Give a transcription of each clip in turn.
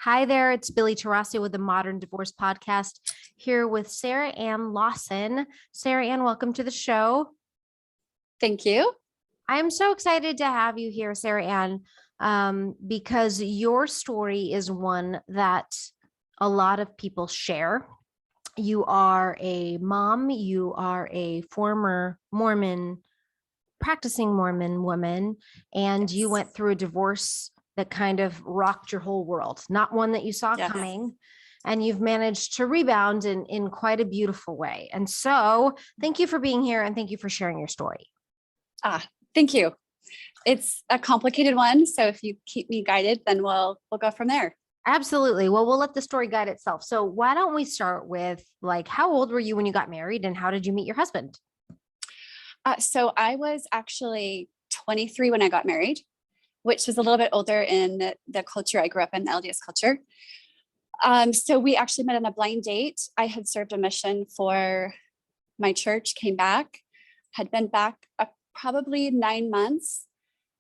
Hi there, it's Billie Tarascio with the Modern Divorce Podcast here with Sarahanne Lawson. Sarahanne, welcome to the show. Thank you. I am so excited to have you here, Sarahanne, because your story is one that a lot of people share. You are a mom, you are a former Mormon, practicing Mormon woman, and you Yes. went through a divorce that kind of rocked your whole world, not one that you saw Yes. coming. And you've managed to rebound in quite a beautiful way. And so thank you for being here and thank you for sharing your story. Thank you. It's a complicated one. So if you keep me guided, then we'll go from there. Absolutely. Well, we'll let the story guide itself. So why don't we start with how old were you when you got married and how did you meet your husband? So I was actually 23 when I got married, which was a little bit older in the culture I grew up in, the LDS culture. So we actually met on a blind date. I had served a mission for my church, came back, had been back probably 9 months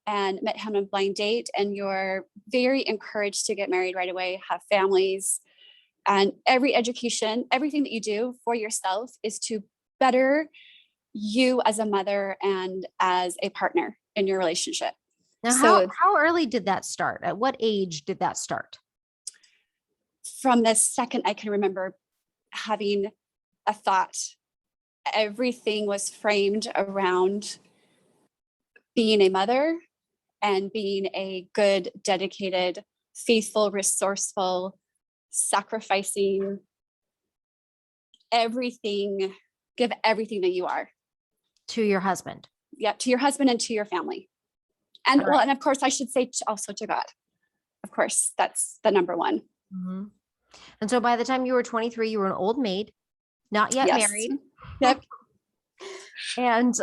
and met him on a blind date. And you're very encouraged to get married right away, have families, and every education, everything that you do for yourself is to better you as a mother and as a partner in your relationship. Now, So how early did that start? At what age did that start? from the second I can remember having a thought, everything was framed around being a mother and being a good, dedicated, faithful, resourceful, sacrificing everything, give everything that you are. To your husband? Yeah, to your husband and to your family. And All right. and of course, I should say also to God. Of course, that's the number one. Mm-hmm. And so by the time you were 23, you were an old maid, not yet Yes. married. Yep. And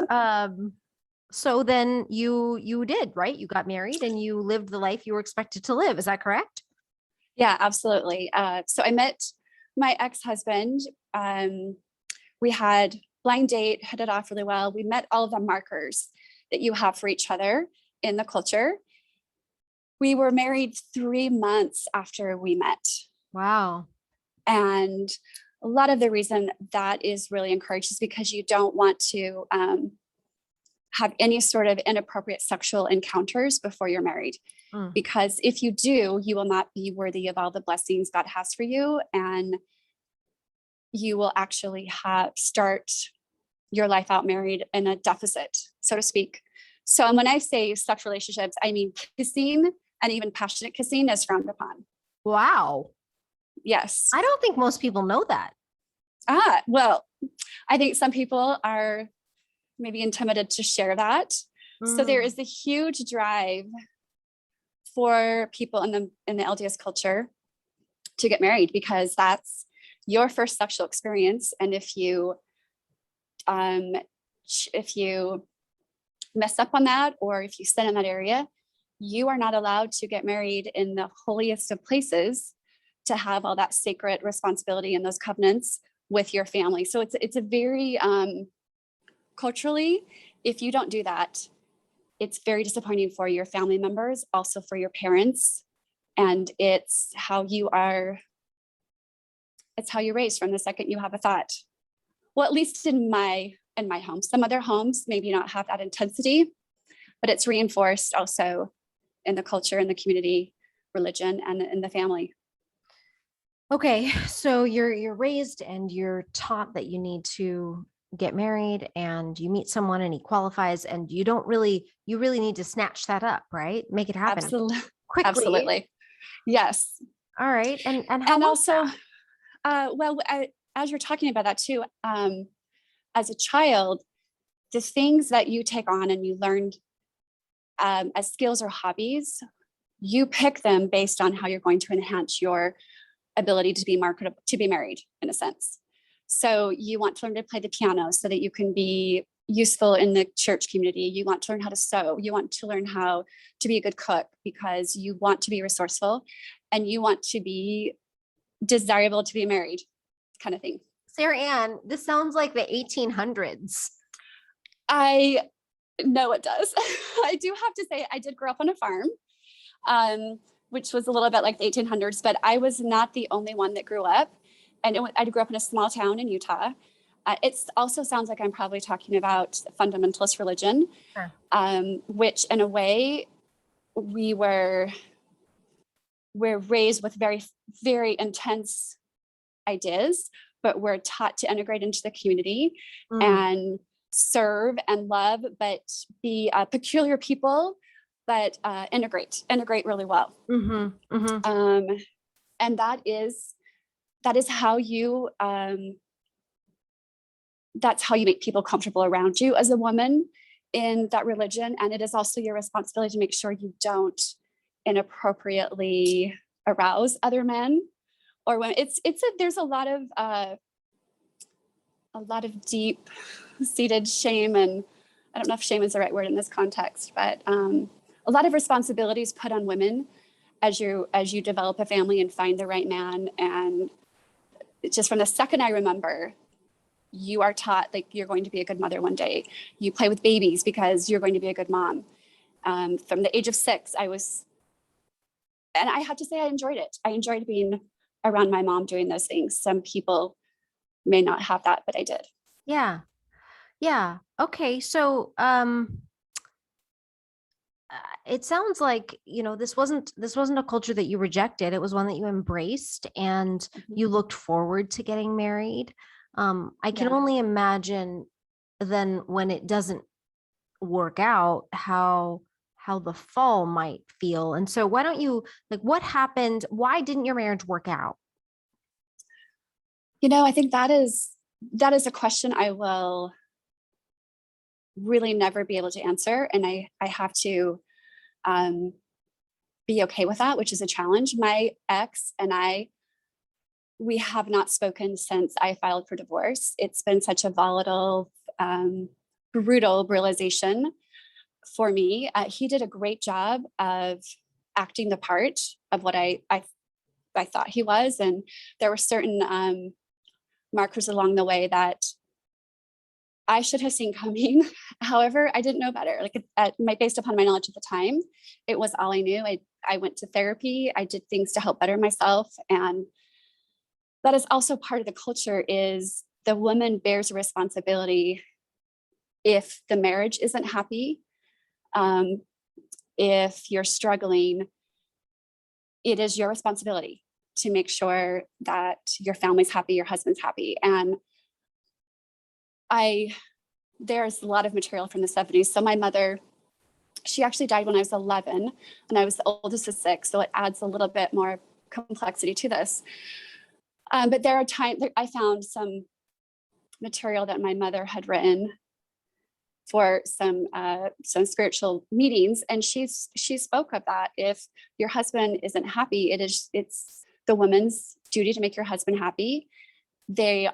so then you did, right? You got married and you lived the life you were expected to live. Is that correct? Yeah, absolutely. So I met my ex-husband. We had blind date, hit it off really well. We met all of the markers that you have for each other in the culture. We were married 3 months after we met. Wow. And a lot of the reason that is really encouraged is because you don't want to have any sort of inappropriate sexual encounters before you're married. Mm. Because if you do, you will not be worthy of all the blessings God has for you. And you will actually start your life out married in a deficit, so to speak. So when I say sex relationships, I mean kissing, and even passionate kissing is frowned upon. Wow. Yes. I don't think most people know that. Well, I think some people are maybe intimidated to share that. So there is a huge drive for people in the LDS culture to get married because that's your first sexual experience. And if you mess up on that, or if you sin in that area, you are not allowed to get married in the holiest of places to have all that sacred responsibility and those covenants with your family. So it's a very culturally, if you don't do that, it's very disappointing for your family members, also for your parents. And it's how you're raised from the second you have a thought. Well, at least in my home. Some other homes maybe not have that intensity, but it's reinforced also in the culture, in the community, religion, and in the family. Okay, so you're raised and you're taught that you need to get married and you meet someone and he qualifies and you really need to snatch that up, right? Make it happen. Absolutely. Quickly. Absolutely. Yes. All right. And how And was also, that? as you're talking about that too, as a child, the things that you take on and you learned as skills or hobbies, you pick them based on how you're going to enhance your ability to be married, in a sense. So you want to learn to play the piano so that you can be useful in the church community. You want to learn how to sew. You want to learn how to be a good cook because you want to be resourceful and you want to be desirable to be married, kind of thing. Sarahanne, this sounds like the 1800s. I know it does. I do have to say I did grow up on a farm. which was a little bit like the 1800s, but I was not the only one that grew up. And I grew up in a small town in Utah. It also sounds like I'm probably talking about fundamentalist religion, Sure. which in a way we're raised with very, very intense ideas, but we're taught to integrate into the community and serve and love, but be peculiar people, but integrate really well. And that is how you that's how you make people comfortable around you as a woman in that religion. And it is also your responsibility to make sure you don't inappropriately arouse other men or women. There's a lot of deep seated shame, and I don't know if shame is the right word in this context, but a lot of responsibilities put on women as you develop a family and find the right man. And just from the second I remember, you are taught like you're going to be a good mother one day. You play with babies because you're going to be a good mom. From the age of 6, and I have to say I enjoyed it. I enjoyed being around my mom doing those things. Some people may not have that, but I did. Yeah. Yeah. Okay. So, it sounds like, this wasn't a culture that you rejected. It was one that you embraced, and you looked forward to getting married. I can only imagine then when it doesn't work out, how the fall might feel. And so why don't you, what happened? Why didn't your marriage work out? I think that is a question I will really never be able to answer. And I have to be okay with that, which is a challenge. My ex and we have not spoken since I filed for divorce. It's been such a volatile, brutal realization for me. He did a great job of acting the part of what I thought he was. And there were certain markers along the way that I should have seen coming. However, I didn't know better. Based upon my knowledge at the time, it was all I knew. I went to therapy. I did things to help better myself. And that is also part of the culture, is the woman bears a responsibility if the marriage isn't happy. If you're struggling, it is your responsibility to make sure that your family's happy, your husband's happy. And there's a lot of material from the 70s. So my mother, she actually died when I was 11, and I was the oldest of 6. So it adds a little bit more complexity to this. But there are times I found some material that my mother had written for some spiritual meetings, and she spoke of that. If your husband isn't happy, it's the woman's duty to make your husband happy. They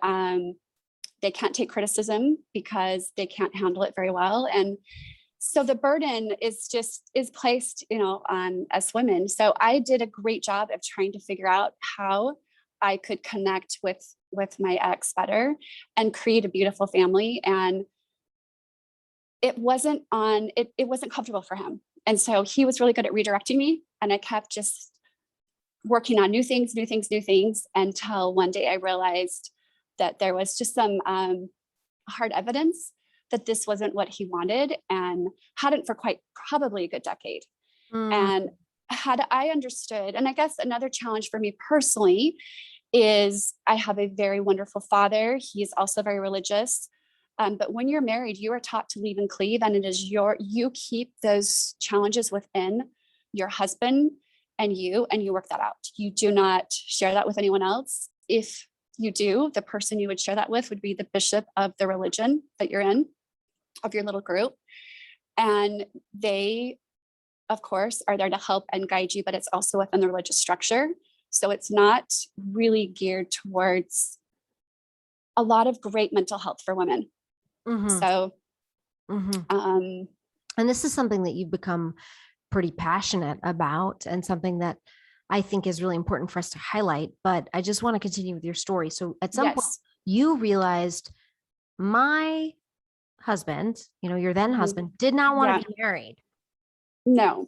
can't take criticism because they can't handle it very well, and so the burden is placed, on us women. So I did a great job of trying to figure out how I could connect with my ex better and create a beautiful family. And it wasn't comfortable for him. And so he was really good at redirecting me. And I kept just working on new things until one day I realized that there was just some hard evidence that this wasn't what he wanted, and hadn't for quite probably a good decade. And had I understood, and I guess another challenge for me personally is I have a very wonderful father. He's also very religious. But when you're married, you are taught to leave and cleave, and it is you keep those challenges within your husband and you work that out. You do not share that with anyone else. If you do, the person you would share that with would be the bishop of the religion that you're in, of your little group. And they, of course, are there to help and guide you, but it's also within the religious structure. So it's not really geared towards a lot of great mental health for women. So, and this is something that you've become pretty passionate about, and something that I think is really important for us to highlight. But I just want to continue with your story. So at some point you realized my husband, your then husband, did not want to be married. No.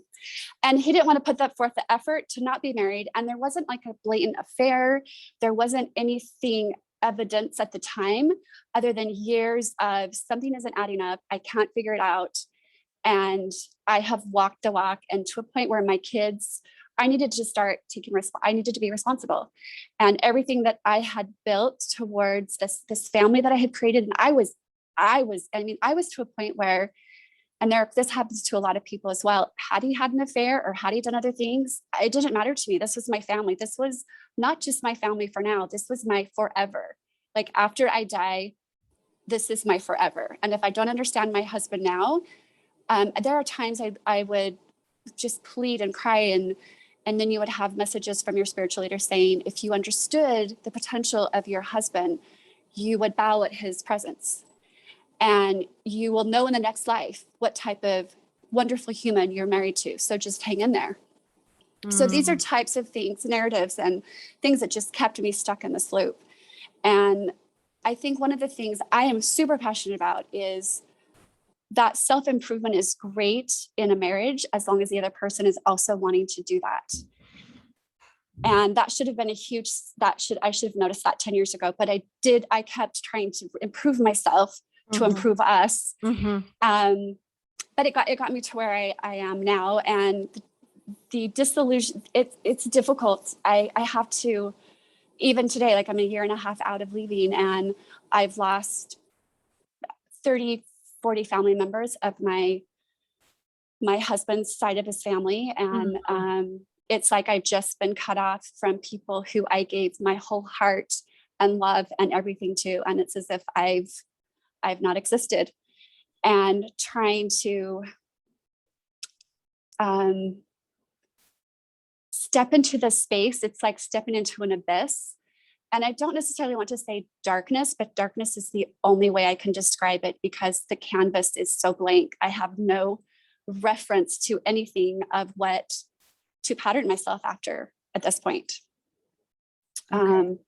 And he didn't want to put that forth the effort to not be married. And there wasn't like a blatant affair. There wasn't anything evidence at the time other than years of something isn't adding up. I can't figure it out. And I have walked the walk, and to a point where my kids, I needed to start taking I needed to be responsible. And everything that I had built towards this family that I had created. And I was to a point where, and this happens to a lot of people as well. Had he had an affair or had he done other things, it didn't matter to me. This was my family. This was not just my family for now. This was my forever. Like, after I die, this is my forever. And if I don't understand my husband now, there are times I would just plead and cry, and then you would have messages from your spiritual leader saying, if you understood the potential of your husband, you would bow at his presence. And you will know in the next life what type of wonderful human you're married to. So just hang in there. So these are types of things, narratives and things that just kept me stuck in this loop. And I think one of the things I am super passionate about is that self-improvement is great in a marriage as long as the other person is also wanting to do that. And that should have been I should have noticed that 10 years ago, but I kept trying to improve myself to improve us. But it got me to where I am now. And the disillusion, it's difficult. I have to, even today, like, I'm a year and a half out of leaving, and I've lost 30, 40 family members of my husband's side of his family. And it's like I've just been cut off from people who I gave my whole heart and love and everything to. And it's as if I've not existed. And trying to step into this space, it's like stepping into an abyss. And I don't necessarily want to say darkness, but darkness is the only way I can describe it, because the canvas is so blank. I have no reference to anything of what to pattern myself after at this point. Okay.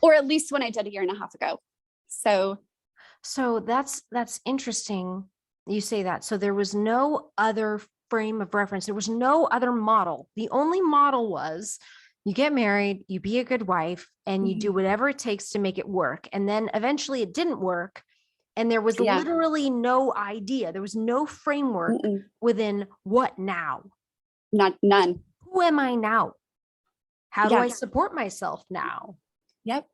Or at least when I did a year and a half ago. So that's interesting. You say that. So there was no other frame of reference. There was no other model. The only model was, you get married, you be a good wife, and you do whatever it takes to make it work. And then eventually it didn't work. And there was literally no idea. There was no framework within what now? None. Who am I now? How do I support myself now? Yep.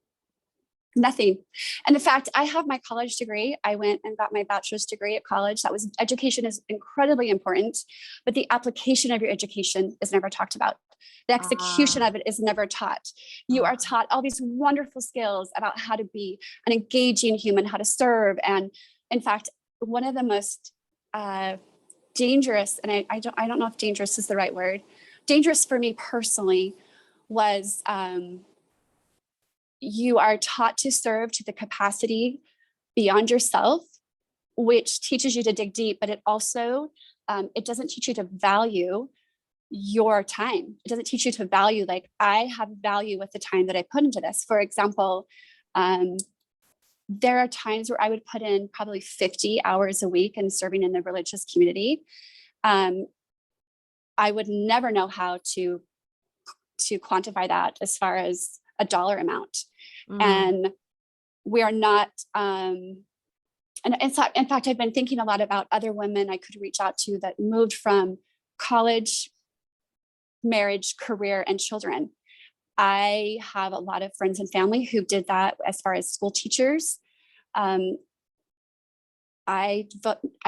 Nothing. And in fact, I have my college degree. I went and got my bachelor's degree at college. Education is incredibly important, but the application of your education is never talked about. The execution of it is never taught. You are taught all these wonderful skills about how to be an engaging human, how to serve. And in fact, one of the most dangerous, and I don't know if dangerous is the right word, dangerous for me personally was you are taught to serve to the capacity beyond yourself, which teaches you to dig deep, but it also, it doesn't teach you to value your time. It doesn't teach you to value, like, I have value with the time that I put into this. For example, there are times where I would put in probably 50 hours a week in serving in the religious community. I would never know how to quantify that as far as a dollar amount. And we are not, and in fact, I've been thinking a lot about other women I could reach out to that moved from college, marriage, career, and children. I have a lot of friends and family who did that as far as school teachers. I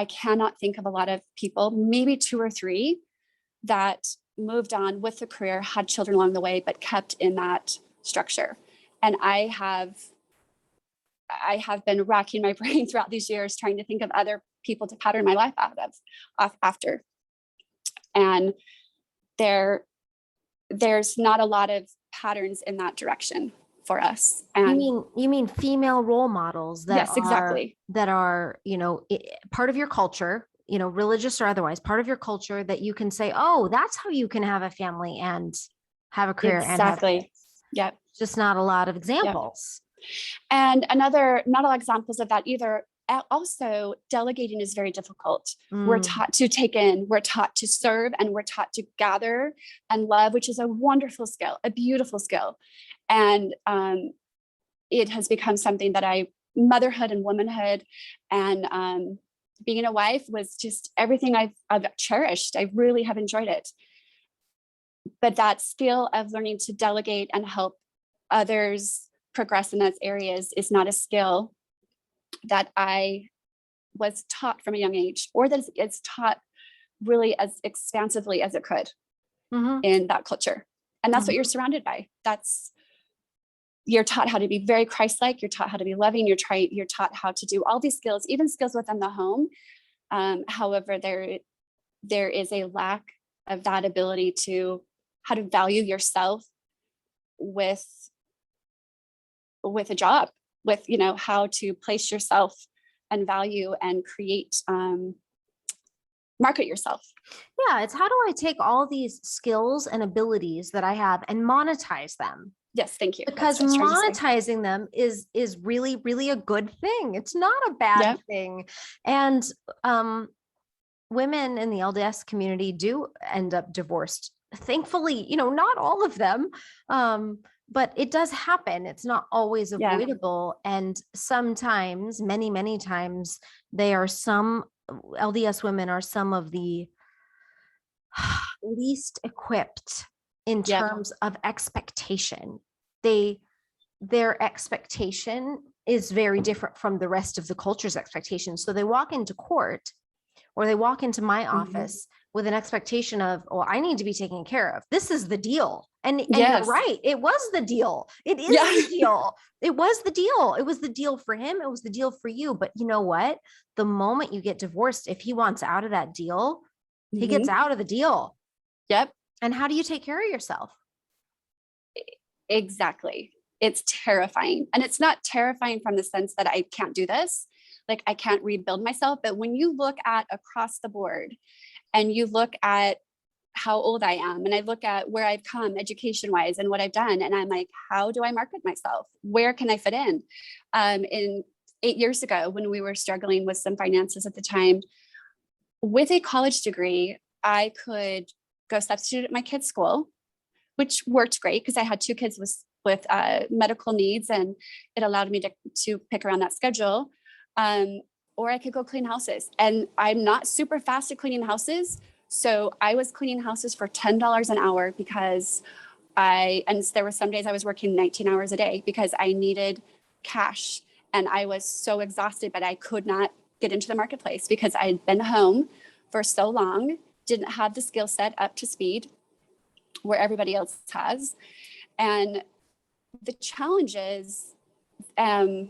cannot think of a lot of people, maybe 2 or 3, that moved on with a career, had children along the way, but kept in that structure. And I have been racking my brain throughout these years trying to think of other people to pattern my life after. And there's not a lot of patterns in that direction for us. And you mean female role models that yes, exactly. that are, part of your culture, religious or otherwise, part of your culture that you can say, oh, that's how you can have a family and have a career. Exactly. And have yep. Just not a lot of examples. Yep. And not a lot of examples of that either. also delegating is very difficult. We're Mm. taught to take in, we're taught to serve, and we're taught to gather and love, which is a wonderful skill, a beautiful skill. And it has become something that motherhood and womanhood and being a wife was just everything I've cherished. I really have enjoyed it. But that skill of learning to delegate and help others progress in those areas is not a skill that I was taught from a young age, or that it's taught really as expansively as it could in that culture. And that's what you're surrounded by. You're taught how to be very Christ-like. You're taught how to be loving. You're taught how to do all these skills, even skills within the home. However, there is a lack of that ability to how to value yourself with a job, with, how to place yourself and value and create, market yourself. Yeah, it's how do I take all these skills and abilities that I have and monetize them? Yes, thank you. Because monetizing them is really, really a good thing. It's not a bad thing. And women in the LDS community do end up divorced. Thankfully, not all of them, but it does happen. It's not always avoidable. And sometimes, many, many times, LDS women are some of the least equipped in terms of expectation. Their expectation is very different from the rest of the culture's expectation. So they walk into court or they walk into my office with an expectation of, oh, I need to be taken care of. This is the deal. And you're right. It was the deal. It is the deal. It was the deal. It was the deal for him. It was the deal for you. But you know what? The moment you get divorced, if he wants out of that deal, he gets out of the deal. Yep. And how do you take care of yourself? Exactly. It's terrifying. And it's not terrifying from the sense that I can't do this. Like I can't rebuild myself. But when you look at across the board and you look at how old I am and I look at where I've come education wise and what I've done, and I'm like, how do I market myself? Where can I fit in? 8 years ago, when we were struggling with some finances at the time, with a college degree, I could go substitute at my kids' school, which worked great because I had 2 kids with medical needs, and it allowed me to pick around that schedule. Or I could go clean houses, and I'm not super fast at cleaning houses. So I was cleaning houses for $10 an hour because there were some days I was working 19 hours a day because I needed cash, and I was so exhausted, but I could not get into the marketplace because I had been home for so long, didn't have the skill set up to speed where everybody else has. And the challenge is, I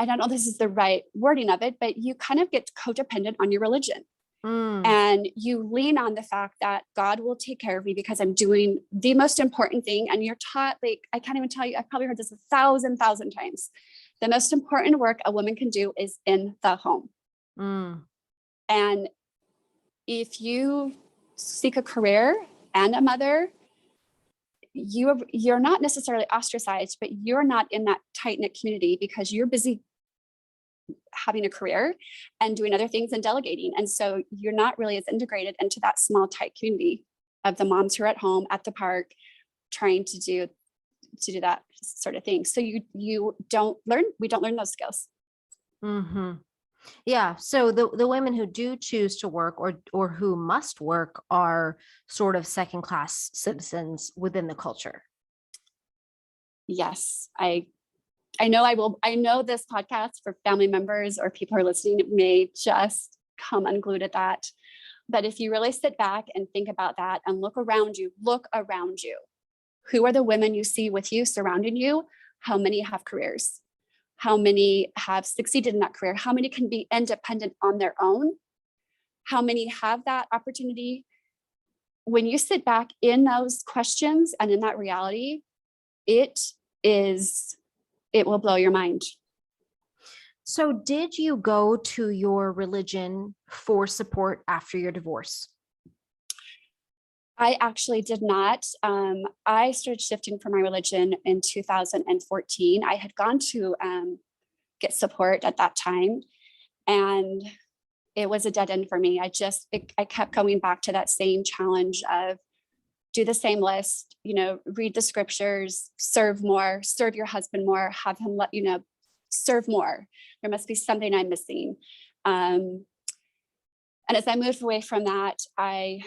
don't know if this is the right wording of it, but you kind of get codependent on your religion. And you lean on the fact that God will take care of me because I'm doing the most important thing. And you're taught, like, I can't even tell you, I've probably heard this 1,000 times. The most important work a woman can do is in the home. And if you seek a career and a mother, you're not necessarily ostracized, but you're not in that tight-knit community because you're busy having a career and doing other things and delegating. And so you're not really as integrated into that small, tight community of the moms who are at home at the park trying to do that sort of thing. So we don't learn those skills. Yeah. So the women who do choose to work or who must work are sort of second-class citizens within the culture. Yes. I know this podcast for family members or people who are listening may just come unglued at that. But if you really sit back and think about that and look around you. Who are the women you see with you, surrounding you? How many have careers? How many have succeeded in that career? How many can be independent on their own? How many have that opportunity? When you sit back in those questions and in that reality, it will blow your mind. So did you go to your religion for support after your divorce? I actually did not. I started shifting from my religion in 2014. I had gone to get support at that time. And it was a dead end for me. I kept going back to that same challenge of do the same list, read the scriptures, serve more, serve your husband more, have him serve more. There must be something I'm missing. And as I moved away from that, as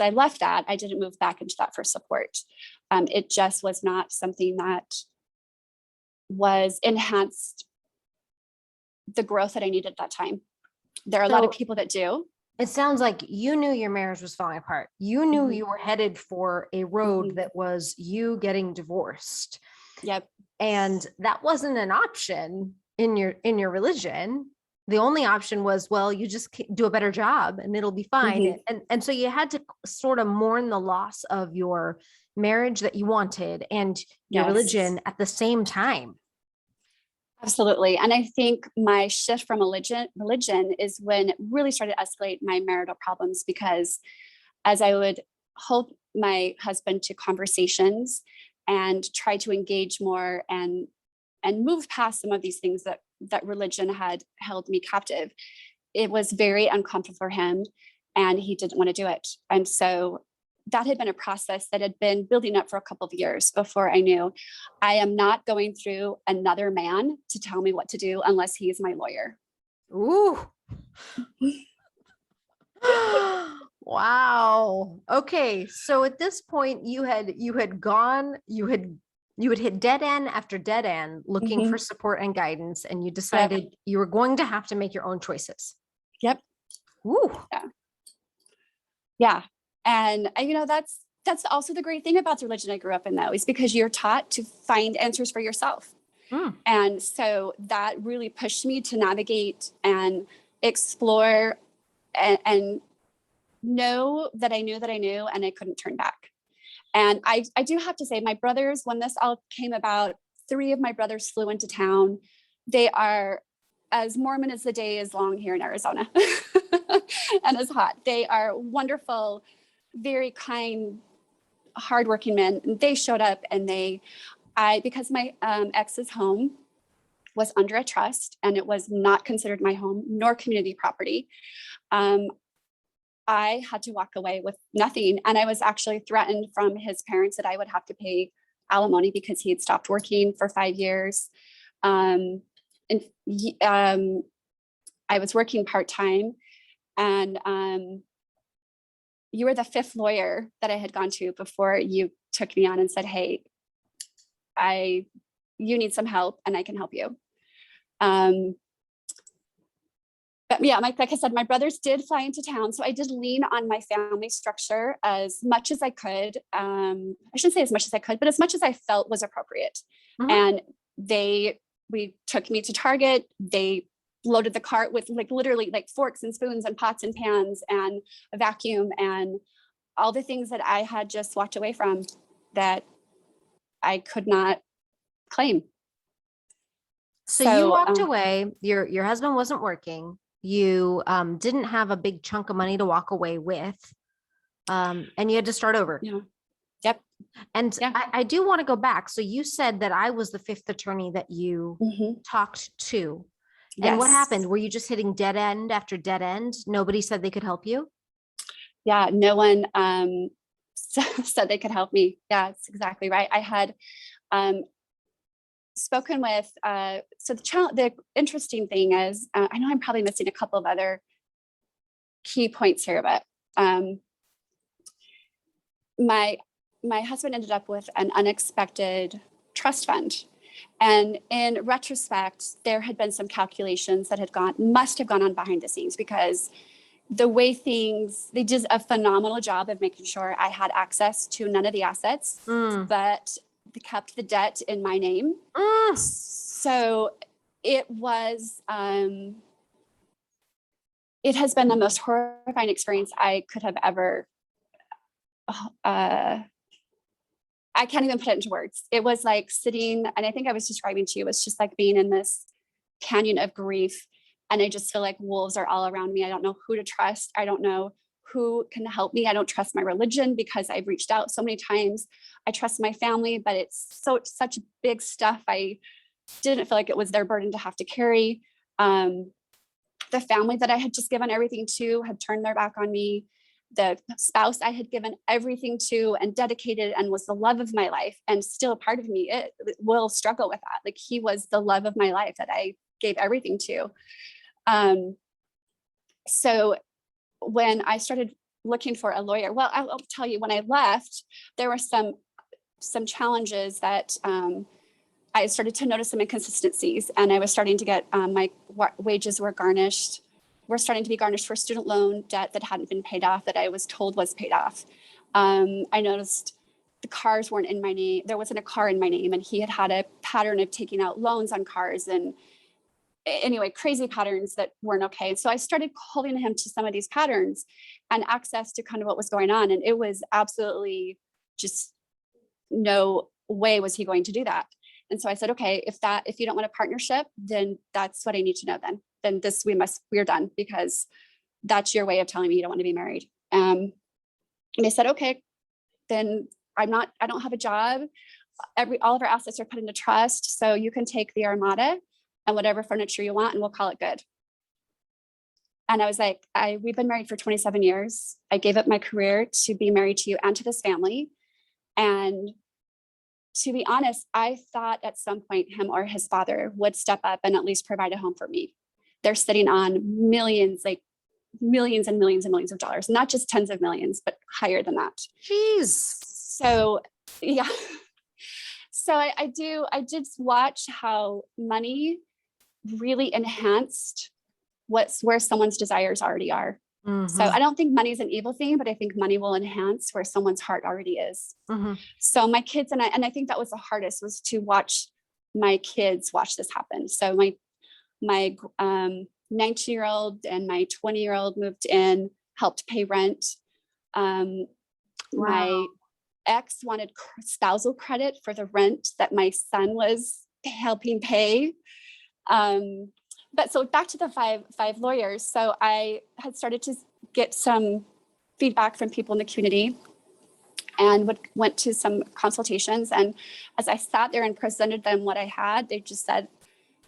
I left that, I didn't move back into that for support. It just was not something that was enhanced the growth that I needed at that time. There are a lot of people that do. It sounds like you knew your marriage was falling apart. You knew you were headed for a road that was you getting divorced. Yep. And that wasn't an option in your religion. The only option was, well, you just do a better job and it'll be fine. And so you had to sort of mourn the loss of your marriage that you wanted and your religion at the same time. Absolutely. And I think my shift from religion is when it really started to escalate my marital problems, because as I would hold my husband to conversations and try to engage more and move past some of these things that religion had held me captive, it was very uncomfortable for him and he didn't want to do it. And so that had been a process that had been building up for a couple of years before I knew I am not going through another man to tell me what to do unless he is my lawyer. Ooh. Wow. Okay. So at this point you had hit dead end after dead end looking for support and guidance, and you decided you were going to have to make your own choices. Yep. Ooh. Yeah. And that's also the great thing about the religion I grew up in, though, is because you're taught to find answers for yourself. And so that really pushed me to navigate and explore and know that I knew and I couldn't turn back. And I do have to say, my brothers, when this all came about, 3 of my brothers flew into town. They are as Mormon as the day is long here in Arizona and as hot. They are wonderful, very kind, hardworking men. They showed up and because my ex's home was under a trust and it was not considered my home nor community property, I had to walk away with nothing. And I was actually threatened from his parents that I would have to pay alimony because he had stopped working for 5 years. I was working part-time, and you were the 5th lawyer that I had gone to before you took me on and said, hey, you need some help and I can help you. But yeah, like I said, my brothers did fly into town. So I did lean on my family structure as much as I could. I shouldn't say as much as I could, but as much as I felt was appropriate. And we took me to Target. They loaded the cart with literally forks and spoons and pots and pans and a vacuum and all the things that I had just walked away from that I could not claim. So you walked away, your husband wasn't working. You didn't have a big chunk of money to walk away with. And you had to start over. Yeah. Yep. And I do want to go back. So you said that I was the 5th attorney that you talked to. And what happened? Were you just hitting dead end after dead end? Nobody said they could help you? Yeah, no one said they could help me. Yeah, that's exactly right. I had spoken with, so the interesting thing is, I know I'm probably missing a couple of other key points here, but my husband ended up with an unexpected trust fund. And in retrospect, there had been some calculations that must have gone on behind the scenes, because the way they did a phenomenal job of making sure I had access to none of the assets, but they kept the debt in my name. So it was, it has been the most horrifying experience I could have ever, I can't even put it into words. It was like sitting, and I think I was describing to you, it's just like being in this canyon of grief. And I just feel like wolves are all around me. I don't know who to trust. I don't know who can help me. I don't trust my religion because I've reached out so many times. I trust my family, but it's such big stuff. I didn't feel like it was their burden to have to carry. The family that I had just given everything to had turned their back on me. The spouse I had given everything to and dedicated and was the love of my life and still a part of me, it will struggle with that. Like, he was the love of my life that I gave everything to. So when I started looking for a lawyer, well, I'll tell you, when I left, there were some challenges that I started to notice some inconsistencies, and I was starting to get my wages were starting to be garnished for student loan debt that hadn't been paid off, that I was told was paid off. I noticed the cars weren't in my name. There wasn't a car in my name, and he had a pattern of taking out loans on cars, and anyway, crazy patterns that weren't okay. So I started holding him to some of these patterns and access to kind of what was going on. And it was absolutely just no way was he going to do that. And so I said, okay, if you don't want a partnership, then that's what I need to know then we're done, because that's your way of telling me you don't want to be married. And they said, okay, then I don't have a job. All of our assets are put into trust. So you can take the Armada and whatever furniture you want, and we'll call it good. And I was like, we've been married for 27 years. I gave up my career to be married to you and to this family. And to be honest, I thought at some point him or his father would step up and at least provide a home for me. They're sitting on millions, like millions and millions and millions of dollars, not just tens of millions, but higher than that. Jeez. So, yeah. So I did watch how money really enhanced where someone's desires already are. Mm-hmm. So I don't think money is an evil thing, but I think money will enhance where someone's heart already is. Mm-hmm. So my kids and I think that was the hardest, was to watch my kids watch this happen. So my 19-year-old and my 20-year-old moved in, helped pay rent. Wow. My ex wanted spousal credit for the rent that my son was helping pay. But so back to the five lawyers. So I had started to get some feedback from people in the community and went to some consultations. And as I sat there and presented them what I had, they just said,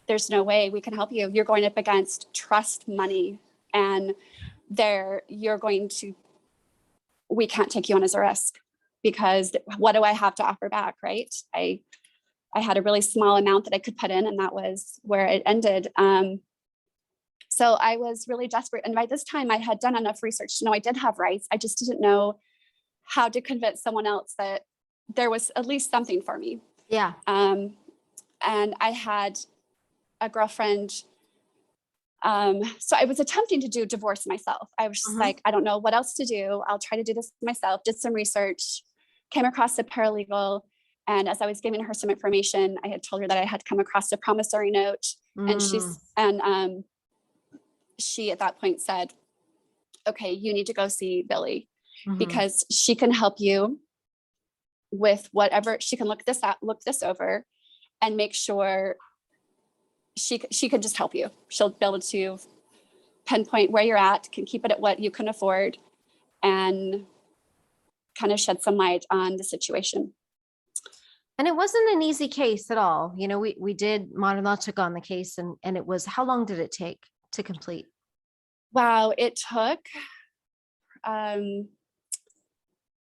there's no way we can help you. You're going up against trust money, and we can't take you on as a risk, because what do I have to offer back, right? I had a really small amount that I could put in, and that was where it ended. So I was really desperate. And by this time I had done enough research to know I did have rights. I just didn't know how to convince someone else that there was at least something for me. Yeah. And I had a girlfriend. So I was attempting to do divorce myself. I was just like, I don't know what else to do. I'll try to do this myself. Did some research, came across a paralegal. And as I was giving her some information, I had told her that I had come across a promissory note. And she at that point said, okay, you need to go see Billie, because she can help you with whatever. She can look this over and make sure she can just help you. She'll be able to pinpoint where you're at, can keep it at what you can afford, and kind of shed some light on the situation. And it wasn't an easy case at all. You know, we did, Modern Law took on the case, and it was, how long did it take to complete? Wow, it took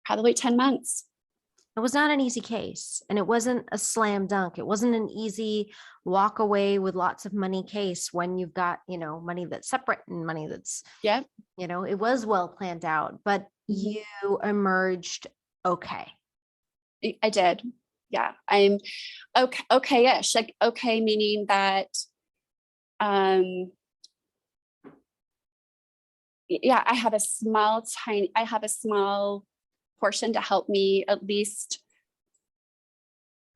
probably 10 months. It was not an easy case, and it wasn't a slam dunk. It wasn't an easy walk away with lots of money case when you've got, money that's separate and money that's, it was well planned out, but you emerged okay. I did. Yeah, I'm okay-ish. Like, okay, meaning that, I have a small portion to help me, at least.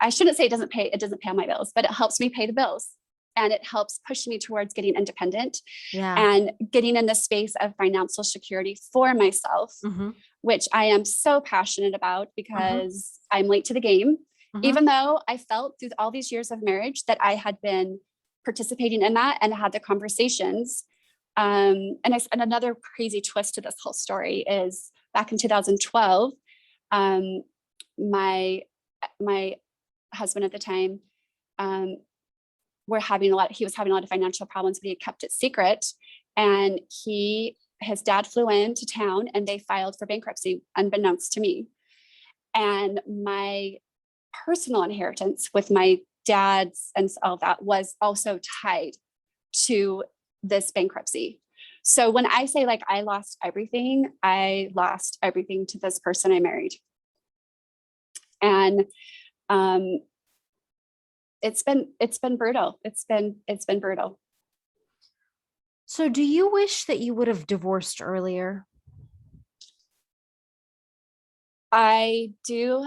I shouldn't say it doesn't pay all my bills, but it helps me pay the bills, and it helps push me towards getting independent and getting in the space of financial security for myself, which I am so passionate about, because I'm late to the game. Even though I felt through all these years of marriage that I had been participating in that and had the conversations, And another crazy twist to this whole story is back in 2012, my husband at the time, he was having a lot of financial problems, but he kept it secret. And his dad flew into town and they filed for bankruptcy unbeknownst to me. And my personal inheritance with my dad's and all that was also tied to this bankruptcy. So when I say like I lost everything to this person I married. And it's been brutal. It's been brutal. So do you wish that you would have divorced earlier? I do.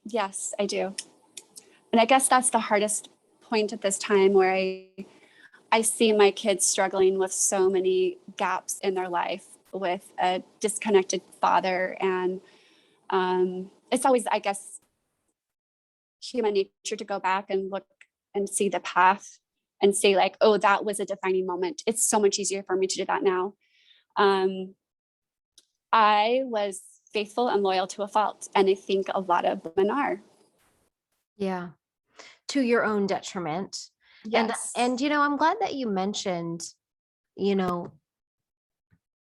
Yes, I do. And I guess that's the hardest point at this time, where I see my kids struggling with so many gaps in their life with a disconnected father. And it's always, I guess, human nature to go back and look and see the path and say like, oh, that was a defining moment. It's so much easier for me to do that now. I was faithful and loyal to a fault. And I think a lot of women are. Yeah. To your own detriment. Yes. And I'm glad that you mentioned,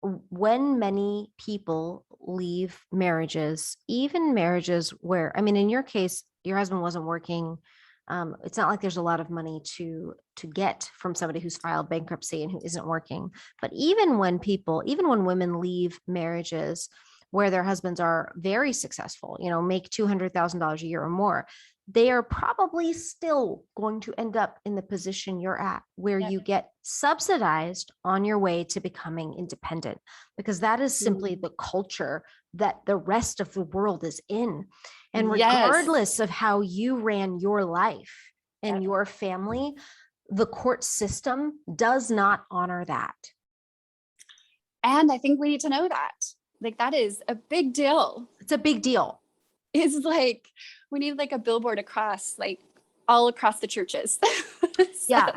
when many people leave marriages, even marriages where, I mean, in your case, your husband wasn't working. It's not like there's a lot of money to get from somebody who's filed bankruptcy and who isn't working. But even when women leave marriages where their husbands are very successful, make $200,000 a year or more, they are probably still going to end up in the position you're at, where you get subsidized on your way to becoming independent, because that is simply the culture that the rest of the world is in. And regardless of how you ran your life and your family, the court system does not honor that. And I think we need to know that. Like, that is a big deal. It's a big deal. It's like, we need like a billboard across, like all across the churches. Yeah.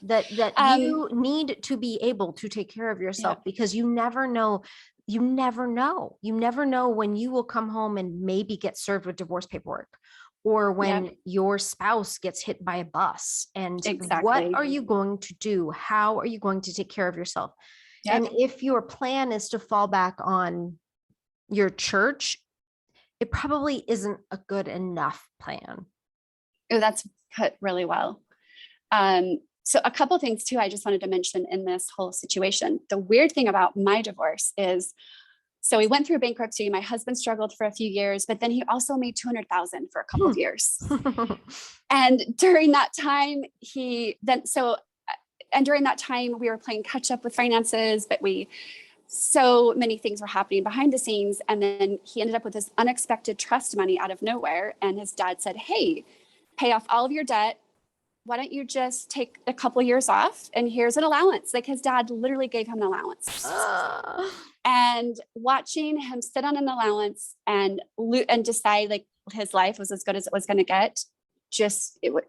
That you need to be able to take care of yourself, because you never know when you will come home and maybe get served with divorce paperwork, or when your spouse gets hit by a bus. And what are you going to do? How are you going to take care of yourself? And if your plan is to fall back on your church, it probably isn't a good enough plan. Oh, that's put really well. So a couple of things too, I just wanted to mention in this whole situation. The weird thing about my divorce is, so we went through bankruptcy. My husband struggled for a few years, but then he also made $200,000 for a couple of years. And during that time, during that time we were playing catch up with finances, but so many things were happening behind the scenes. And then he ended up with this unexpected trust money out of nowhere. And his dad said, hey, pay off all of your debt. Why don't you just take a couple of years off? And here's an allowance. Like, his dad literally gave him an allowance. And watching him sit on an allowance and decide like his life was as good as it was going to get, it was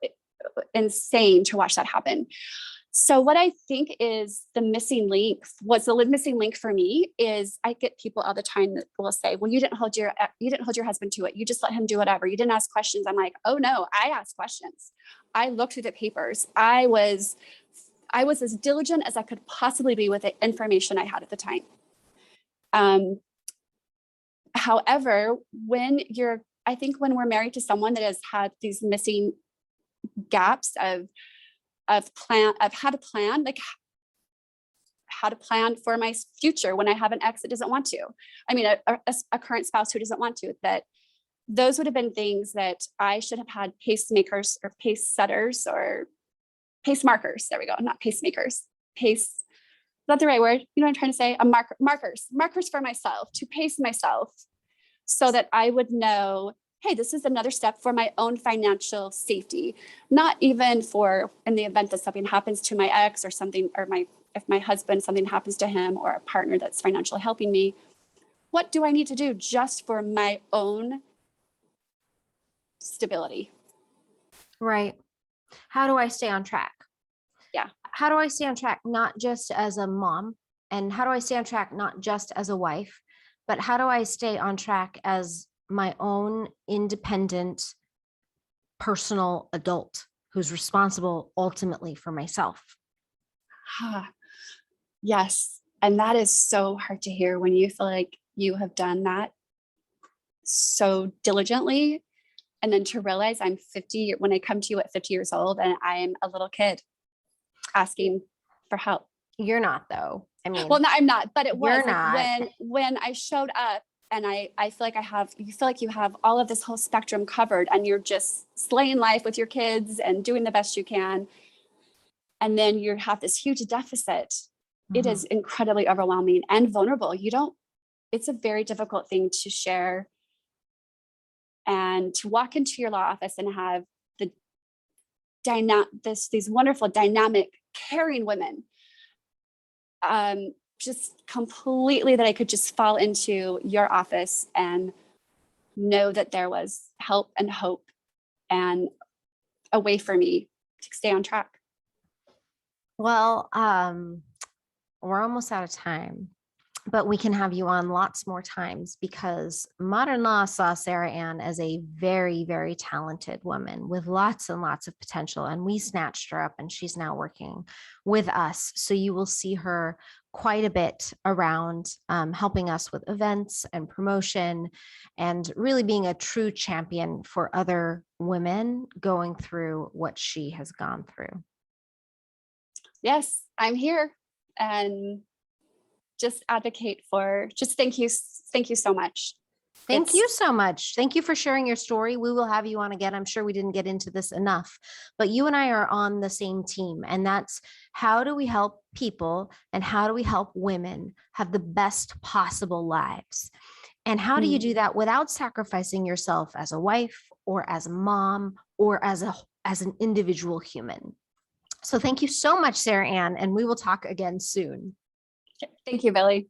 insane to watch that happen. So what I think is the missing link for me is, I get people all the time that will say, well, you didn't hold your husband to it. You just let him do whatever. You didn't ask questions. I'm like, oh no, I asked questions. I looked through the papers. I was as diligent as I could possibly be with the information I had at the time. However, I think when we're married to someone that has had these missing gaps of how to plan for my future when I have an ex that doesn't want to. I mean, a current spouse who doesn't want to, that those would have been things that I should have had pacemakers or pace setters or pace markers. There we go. Not pacemakers. Pace. Is that the right word? You know what I'm trying to say? Markers for myself, to pace myself, so that I would know, hey, this is another step for my own financial safety, not even for in the event that something happens to my ex or something, or if my husband, something happens to him, or a partner that's financially helping me. What do I need to do just for my own stability? Right. How do I stay on track? Yeah. how do I stay on track, not just as a mom, and how do I stay on track, not just as a wife, but how do I stay on track as my own independent personal adult who's responsible ultimately for myself? Yes. And that is so hard to hear when you feel like you have done that so diligently. And then to realize I'm 50, when I come to you at 50 years old and I'm a little kid asking for help. You're not, though. I mean, Well, no, I'm not, but it was you're like not. when I showed up and I feel like you feel like you have all of this whole spectrum covered and you're just slaying life with your kids and doing the best you can. And then you have this huge deficit. It is incredibly overwhelming and vulnerable. It's a very difficult thing to share and to walk into your law office and have these wonderful, dynamic, caring women, just completely that I could just fall into your office and know that there was help and hope and a way for me to stay on track. Well, we're almost out of time, but we can have you on lots more times because modern law saw Sarahanne as a very, very talented woman with lots and lots of potential. And we snatched her up and she's now working with us. So you will see her quite a bit around helping us with events and promotion and really being a true champion for other women going through what she has gone through. Yes, I'm here and just advocate just thank you so much. Thank you so much. Thank you for sharing your story. We will have you on again. I'm sure we didn't get into this enough, but you and I are on the same team. And that's how do we help people and how do we help women have the best possible lives? And how do you do that without sacrificing yourself as a wife or as a mom or as an individual human? So thank you so much, Sarahanne, and we will talk again soon. Thank you, Billie.